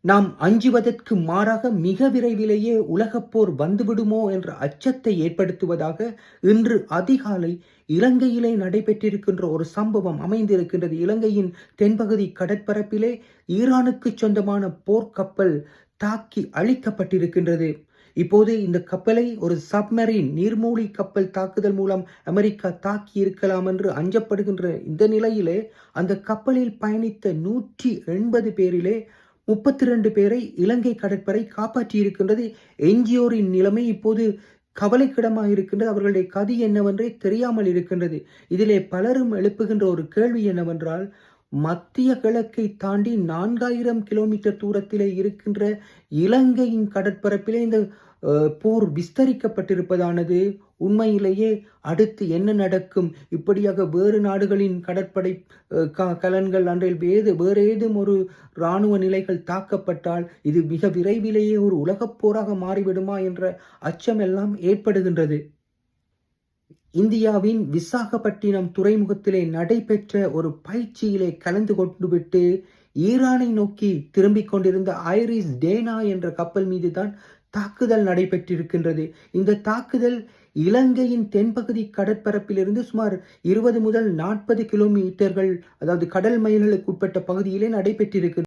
நாம் அஞ்சுவதற்கு மாறாக மிக விரைவிலேயே உலகப்போர் வந்துவிடுமோ என்ற அச்சத்தை ஏற்படுத்துவதாக இன்று அதிகாலை இலங்கையிலே நடைபெற்றிருக்கின்ற ஒரு சம்பவம் அமைந்திருக்கின்றது. இலங்கையின் தென்பகுதி கடற்பரப்பிலே ஈரானுக்கு சொந்தமான போர்க்கப்பல் தாக்கி அழிக்கப்பட்டிருக்கின்றது. இப்போது இந்த கப்பலை ஒரு சப்மரீன் நீர்மூழ்கி கப்பல் தாக்குதல் மூலம் அமெரிக்கா தாக்கி இருக்கலாம் என்று அஞ்சப்படுகின்ற இந்த நிலையிலே அந்த கப்பலில் பயணித்த 180 பேரிலே 32 பேரை இலங்கை கடற்படை காப்பாற்றி இருக்கின்றது. என்ஜிஓரின் நிலைமை இப்போது கவலைக்கிடமாக இருக்கின்றது. அவர்களுடைய கதி என்னவென்றே தெரியாமல் இருக்கின்றது. இதிலே பலரும் எழுப்புகின்ற ஒரு கேள்வி என்னவென்றால், மத்திய கிழக்கை தாண்டி 4000 கிலோமீட்டர் தூரத்திலே இருக்கின்ற இலங்கையின் கடற்பரப்பிலே இந்த போர் விஸ்தரிக்கப்பட்டிருப்பதானது உண்மையிலேயே அடுத்து என்ன நடக்கும்? இப்படியாக வேறு நாடுகளின் கடற்படை கலன்கள் அன்றைல் வேறு ஏதும் ஒரு இராணுவ நிலைகள் தாக்கப்பட்டால் இது மிக விரைவிலேயே ஒரு உலகப் போராக மாறிவிடுமா என்ற அச்சம் எல்லாம் ஏற்படுகின்றது. இந்தியாவின் விசாகப்பட்டினம் துறைமுகத்திலே நடைபெற்ற ஒரு பயிற்சியிலே கலந்து கொண்டுவிட்டு ஈரானை நோக்கி திரும்பிக் கொண்டிருந்த ஐரிஸ் டேனா என்ற கப்பல் மீதுதான் தாக்குதல் நடைபெற்றிருக்கின்றது. இந்த தாக்குதல் இலங்கையின் தென்பகுதி கடற்பரப்பிலிருந்து சுமார் 20 முதல் 40 கிலோமீட்டர்கள், அதாவது கடல் மைல்களுக்கு உட்பட்ட பகுதியிலே நடைபெற்றிருக்கிறது.